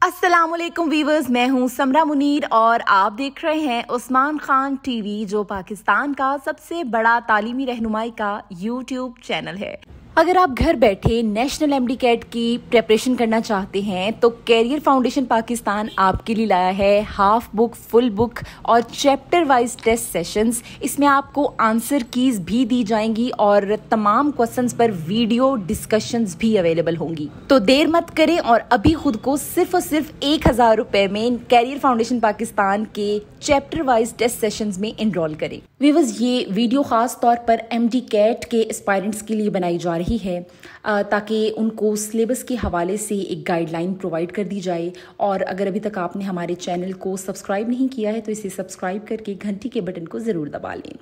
अस्सलाम वालेकुम वीवर्स, मैं हूं समरा मुनीर और आप देख रहे हैं उस्मान खान टीवी, जो पाकिस्तान का सबसे बड़ा तालीमी रहनुमाई का यूट्यूब चैनल है। अगर आप घर बैठे नेशनल एमडी कैट की प्रिपरेशन करना चाहते हैं तो कैरियर फाउंडेशन पाकिस्तान आपके लिए लाया है हाफ बुक, फुल बुक और चैप्टर वाइज टेस्ट सेशंस। इसमें आपको आंसर कीज भी दी जाएंगी और तमाम क्वेश्चंस पर वीडियो डिस्कशंस भी अवेलेबल होंगी। तो देर मत करें और अभी खुद को सिर्फ और सिर्फ 1000 रुपए में कैरियर फाउंडेशन पाकिस्तान के चैप्टर वाइज टेस्ट सेशंस में एनरोल करें। व्यूअर्स, ये वीडियो खास तौर पर एमडी कैट के एस्पायरेंट्स के लिए बनाई जा रही है ताकि उनको सिलेबस के हवाले से एक गाइडलाइन प्रोवाइड कर दी जाए। और अगर अभी तक आपने हमारे चैनल को सब्सक्राइब नहीं किया है तो इसे सब्सक्राइब करके घंटी के बटन को ज़रूर दबा लें।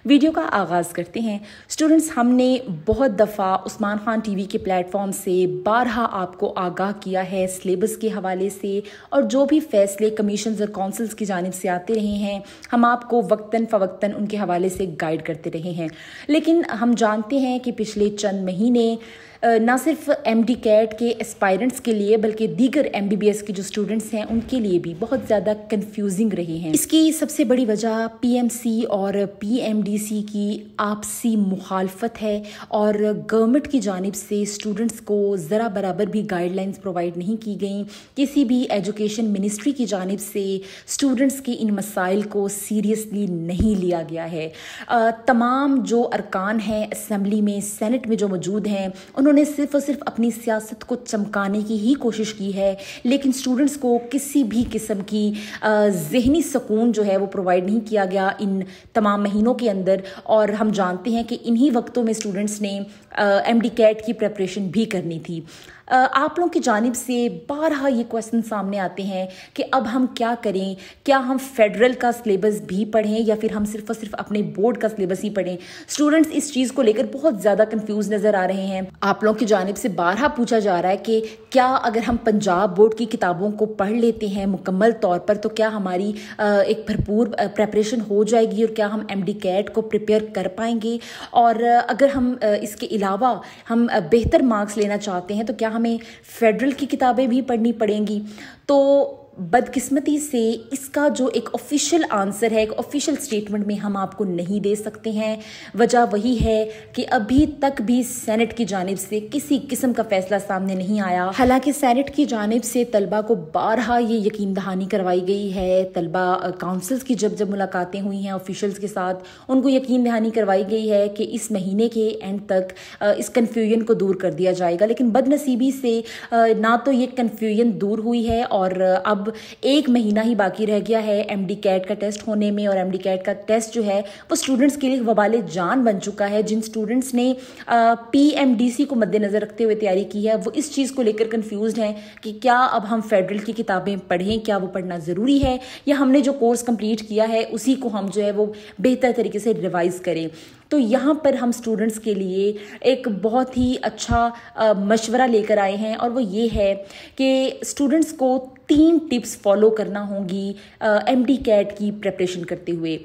वीडियो का आगाज़ करते हैं। स्टूडेंट्स, हमने बहुत दफ़ा उस्मान खान टीवी के प्लेटफॉर्म से बारहा आपको आगाह किया है सिलेबस के हवाले से, और जो भी फैसले कमीशन और काउंसिल्स की जानिब से आते रहे हैं हम आपको वक्तन फ़वक्तन उनके हवाले से गाइड करते रहे हैं। लेकिन हम जानते हैं कि पिछले चंद महीने ना सिर्फ एमडी कैट के एस्पायरेंट्स के लिए बल्कि दीगर एमबीबीएस के जो स्टूडेंट्स हैं उनके लिए भी बहुत ज़्यादा कंफ्यूजिंग रहे हैं। इसकी सबसे बड़ी वजह पीएमसी और पीएमडीसी की आपसी मुखालफत है और गवर्नमेंट की जानिब से स्टूडेंट्स को ज़रा बराबर भी गाइडलाइंस प्रोवाइड नहीं की गई। किसी भी एजुकेशन मिनिस्ट्री की जानिब से स्टूडेंट्स के इन मसाइल को सीरियसली नहीं लिया गया है। तमाम जो अरकान हैं असम्बली में, सेनेट में जो मौजूद हैं, उन्होंने सिर्फ और सिर्फ अपनी सियासत को चमकाने की ही कोशिश की है, लेकिन स्टूडेंट्स को किसी भी किस्म की ज़हनी सुकून जो है वो प्रोवाइड नहीं किया गया इन तमाम महीनों के अंदर। और हम जानते हैं कि इन्हीं वक्तों में स्टूडेंट्स ने एमडी कैट की प्रिपरेशन भी करनी थी। आप लोगों की जानिब से बारहा ये क्वेश्चन सामने आते हैं कि अब हम क्या करें, क्या हम फेडरल का सिलेबस भी पढ़ें या फिर हम सिर्फ और सिर्फ अपने बोर्ड का सिलेबस ही पढ़ें। स्टूडेंट्स इस चीज़ को लेकर बहुत ज़्यादा कंफ्यूज नज़र आ रहे हैं। आप लोगों की जानिब से बारहा पूछा जा रहा है कि क्या अगर हम पंजाब बोर्ड की किताबों को पढ़ लेते हैं मुकम्मल तौर पर तो क्या हमारी एक भरपूर प्रेपरेशन हो जाएगी और क्या हम एमडी कैट को प्रिपेयर कर पाएंगे। और अगर हम इसके अलावा हम बेहतर मार्क्स लेना चाहते हैं तो क्या हमें फेडरल की किताबें भी पढ़नी पड़ेंगी। तो बदकिस्मती से इसका जो एक ऑफिशियल आंसर है, एक ऑफिशियल स्टेटमेंट में हम आपको नहीं दे सकते हैं। वजह वही है कि अभी तक भी सेनेट की जानिब से किसी किस्म का फैसला सामने नहीं आया। हालांकि सेनेट की जानिब से तलबा को बारहा ये यकीन दहानी करवाई गई है। तलबा काउंसिल्स की जब मुलाकातें हुई हैं ऑफिशियल्स के साथ, उनको यकीन दहानी करवाई गई है कि इस महीने के एंड तक इस कन्फ्यूजन को दूर कर दिया जाएगा। लेकिन बदनसीबी से ना तो ये कन्फ्यूजन दूर हुई है और अब एक महीना ही बाकी रह गया है एमडी कैट का टेस्ट होने में। और एमडी कैट का टेस्ट जो है वो स्टूडेंट्स के लिए वबाले जान बन चुका है। जिन स्टूडेंट्स ने पीएमडीसी को मद्देनजर रखते हुए तैयारी की है वो इस चीज़ को लेकर कंफ्यूज्ड हैं कि क्या अब हम फेडरल की किताबें पढ़ें, क्या वो पढ़ना ज़रूरी है, या हमने जो कोर्स कंप्लीट किया है उसी को हम जो है वो बेहतर तरीके से रिवाइज करें। तो यहाँ पर हम स्टूडेंट्स के लिए एक बहुत ही अच्छा मशवरा लेकर आए हैं और वो ये है कि स्टूडेंट्स को 3 टिप्स फॉलो करना होंगी एमडी कैट की प्रिपरेशन करते हुए।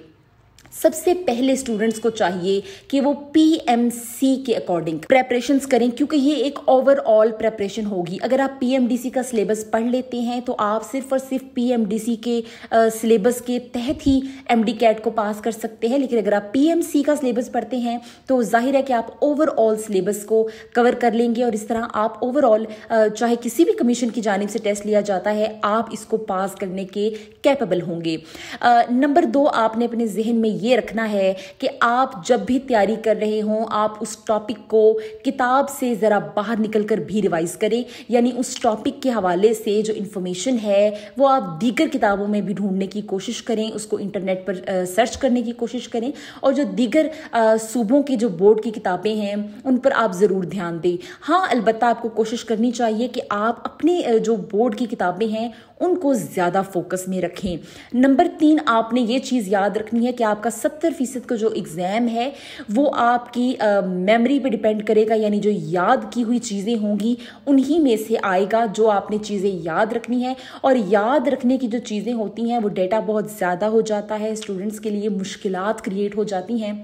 सबसे पहले स्टूडेंट्स को चाहिए कि वो पीएमसी के अकॉर्डिंग प्रेपरेशंस करें, क्योंकि ये एक ओवरऑल प्रेपरेशन होगी। अगर आप पीएमडीसी का सिलेबस पढ़ लेते हैं तो आप सिर्फ और सिर्फ पीएमडीसी के सिलेबस के तहत ही एमडी कैट को पास कर सकते हैं। लेकिन अगर आप पीएमसी का सिलेबस पढ़ते हैं तो जाहिर है कि आप ओवरऑल सिलेबस को कवर कर लेंगे और इस तरह आप ओवरऑल चाहे किसी भी कमीशन की जानिब से टेस्ट लिया जाता है आप इसको पास करने के कैपेबल होंगे। नंबर 2, आपने अपने जहन में ये रखना है कि आप जब भी तैयारी कर रहे हों आप उस टॉपिक को किताब से ज़रा बाहर निकलकर भी रिवाइज करें। यानी उस टॉपिक के हवाले से जो इन्फॉर्मेशन है वो आप दीगर किताबों में भी ढूंढने की कोशिश करें, उसको इंटरनेट पर सर्च करने की कोशिश करें। और जो दीगर सूबों की जो बोर्ड की किताबें हैं उन पर आप ज़रूर ध्यान दें। हाँ, अलबत्ता आपको कोशिश करनी चाहिए कि आप अपने जो बोर्ड की किताबें हैं उनको ज़्यादा फोकस में रखें। नंबर 3, आपने ये चीज़ याद रखनी है कि आपका 70% का जो एग्ज़ाम है वो आपकी मेमोरी पे डिपेंड करेगा। यानी जो याद की हुई चीज़ें होंगी उन्हीं में से आएगा जो आपने चीज़ें याद रखनी है। और याद रखने की जो चीज़ें होती हैं वो डेटा बहुत ज़्यादा हो जाता है, स्टूडेंट्स के लिए मुश्किलात क्रिएट हो जाती हैं।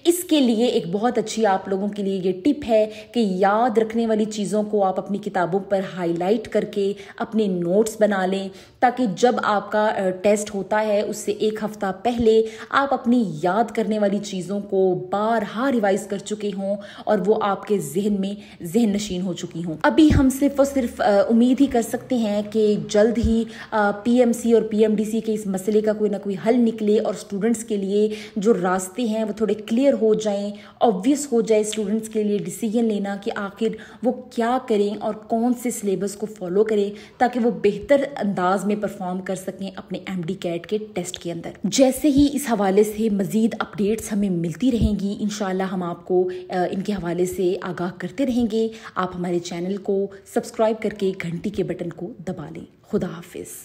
اس کے لیے ایک بہت اچھی آپ لوگوں کے لیے یہ ٹپ ہے کہ یاد رکھنے والی چیزوں کو آپ اپنی کتابوں پر ہائی لائٹ کر کے اپنے نوٹس بنا لیں، تاکہ جب آپ کا ٹیسٹ ہوتا ہے اس سے ایک ہفتہ پہلے آپ اپنی یاد کرنے والی چیزوں کو بارہا ریوائز کر چکے ہوں اور وہ آپ کے ذہن میں ذہن نشین ہو چکی ہوں۔ ابھی ہم صرف اور صرف امید ہی کر سکتے ہیں کہ جلد ہی پی ایم سی اور پی ایم ڈی سی کے اس مسئلے کا کوئی نہ کوئی حل نکلے اور اسٹوڈنٹس کے لیے جو راستے ہیں وہ تھوڑے کلیئر ہو جائیں، آبویس ہو جائے اسٹوڈنٹس کے لیے ڈیسیجن لینا کہ آخر وہ کیا کریں اور کون سے سلیبس کو فالو کریں تاکہ وہ بہتر انداز میں پرفارم کر سکیں اپنے ایم ڈی کیٹ کے ٹیسٹ کے اندر۔ جیسے ہی اس حوالے سے مزید اپڈیٹس ہمیں ملتی رہیں گی، انشاءاللہ ہم آپ کو ان کے حوالے سے آگاہ کرتے رہیں گے۔ آپ ہمارے چینل کو سبسکرائب کر کے گھنٹی کے بٹن کو دبا لیں۔ خدا حافظ۔